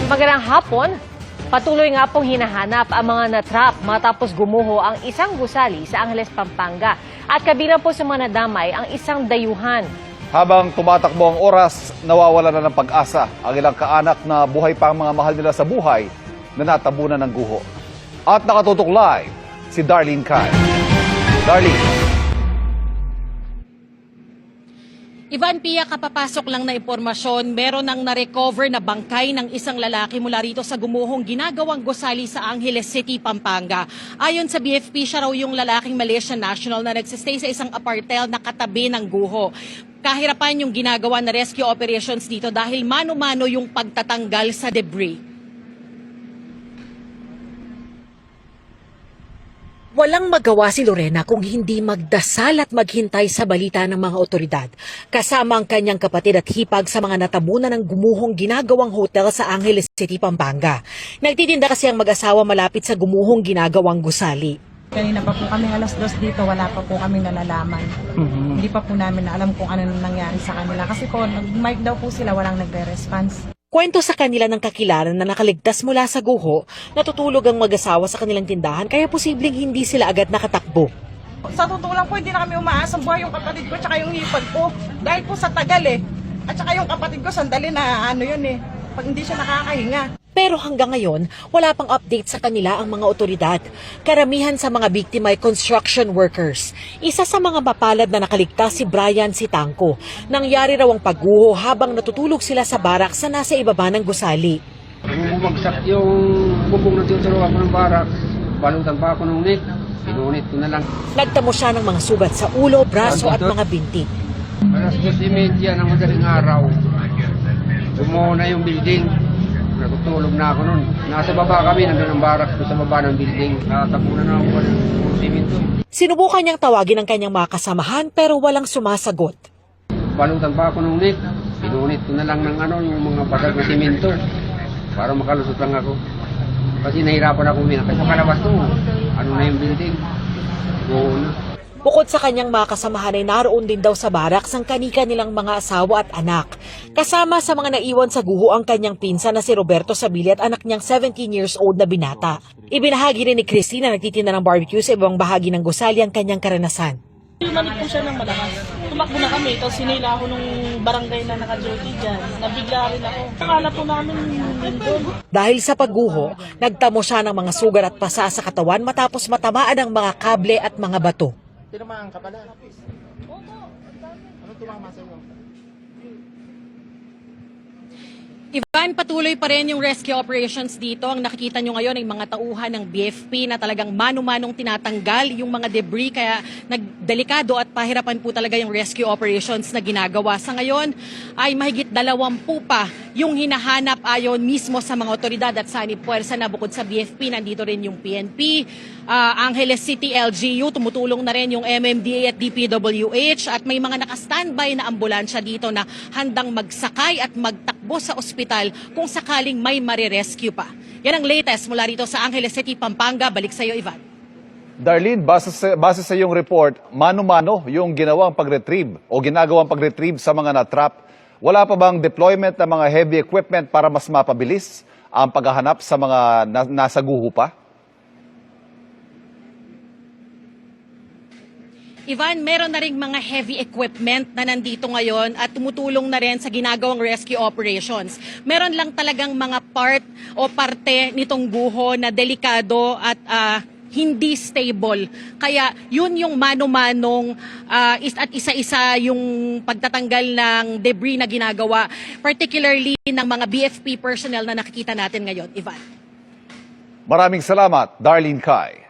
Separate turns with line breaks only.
Magandang hapon. Patuloy nga pong hinahanap ang mga natrap matapos gumuho ang isang gusali sa Angeles, Pampanga. At kabilang po sa mga nadamay ang isang dayuhan.
Habang tumatakbo ang oras, nawawala na ng pag-asa ang ilang kaanak na buhay pa ang mga mahal nila sa buhay na natabunan ng guho. At nakatutok live si Darlene Kai. Darlene.
Ivan Pia, kapapasok lang na impormasyon, meron nang na-recover na bangkay ng isang lalaki mula rito sa gumuhong ginagawang gusali sa Angeles City, Pampanga. Ayon sa BFP, siya raw yung lalaking Malaysian national na nagsistay sa isang apartel na katabi ng guho. Kahirapan yung ginagawa na rescue operations dito dahil mano-mano yung pagtatanggal sa debris.
Walang magawa si Lorena kung hindi magdasal at maghintay sa balita ng mga otoridad. Kasama ang kanyang kapatid at hipag sa mga natabunan ng gumuhong ginagawang hotel sa Angeles City, Pampanga. Nagtitinda kasi ang mag-asawa malapit sa gumuhong ginagawang gusali.
Kanina pa po kami alas 2 dito, wala pa po kami nalalaman. Hindi pa po namin alam kung ano nangyari sa kanila. Kasi po, nag-mic daw po sila, walang nagre-response.
Kwento sa kanila ng kakilala na nakaligtas mula sa guho, natutulog ang mag-asawa sa kanilang tindahan kaya posibleng hindi sila agad nakatakbo.
Sa totoo lang po, hindi na kami umaasang buhay yung kapatid ko tsaka yung hipag ko. Dahil po sa tagal At tsaka yung kapatid ko, sandali na pag hindi siya nakakahinga.
Pero hanggang ngayon, wala pang update sa kanila ang mga otoridad. Karamihan sa mga biktima ay construction workers. Isa sa mga mapalad na nakaligtas si Brian Sitangco. Nangyari raw ang pagguho habang natutulog sila sa barak sa nasa ibaba ng gusali.
Bumagsak yung bubong na tinuturuan ko ng barak. Balutan pa ako ng net. Pinunit ko na lang.
Nagtamo siya ng mga sugat sa ulo, braso at mga binti.
Alas 2:30 ng madaling araw. Gumuho na yung building. Natutulog na ako nun. Nasa baba kami, nandun ang barak ko sa baba ng building. Natapunan na ako ng simento.
Sinubukan niyang tawagin ang kanyang mga kasamahan pero walang sumasagot.
Balutan pa ako ng net. Pinunit ko na lang ng yung mga badag na simento. Para makalusot lang ako. Kasi nahirapan ako uminak. Kasi makalabas to. Ano na yung building? Buo na.
Bukod sa kanyang mga kasamahan ay naroon din daw sa baraks ang kanika nilang mga asawa at anak. Kasama sa mga naiwan sa guho ang kanyang pinsan na si Roberto Sabili at anak niyang 17 years old na binata. Ibinahagi rin ni Christine na nagtitinda ng barbecue sa ibang bahagi ng gusali ang kanyang karanasan.
Lumalit po siya ng malakas. Tumakbo na kami, tapos sinila ako nung barangay na naka-duty dyan. Nabigla rin ako. Akala po namin doon.
Dahil sa pagguho, nagtamo siya ng mga sugat at pasa sa katawan matapos matamaan ng mga kable at mga bato.
Tinamaan ka pala. Ano tumama sa iyo?
Ivan, patuloy pa rin yung rescue operations dito. Ang nakikita nyo ngayon ay mga tauhan ng BFP na talagang mano-manong tinatanggal yung mga debris. Kaya nagdelikado at pahirapan po talaga yung rescue operations na ginagawa. Sa ngayon ay mahigit 20 pa yung hinahanap ayon mismo sa mga otoridad at sanib puwersa na bukod sa BFP. Nandito rin yung PNP, Angeles City LGU, tumutulong na rin yung MMDA at DPWH at may mga naka-standby na ambulansya dito na handang magsakay at magtakbo sa ospital kung sakaling may marirescue pa. Yan ang latest mula rito sa Angeles City, Pampanga. Balik sa iyo, Ivan.
Darlene, base sa iyong report, mano-mano yung ginawang pag-retrieve o ginagawang pag-retrieve sa mga natrap. Wala pa bang deployment ng mga heavy equipment para mas mapabilis ang paghahanap sa mga nasa guho pa?
Ivan, meron na ring mga heavy equipment na nandito ngayon at tumutulong na rin sa ginagawang rescue operations. Meron lang talagang mga part o parte nitong guho na delikado at hindi stable. Kaya yun yung mano-manong at isa-isa yung pagtatanggal ng debris na ginagawa, particularly ng mga BFP personnel na nakikita natin ngayon, Ivan.
Maraming salamat, Darlene Kai.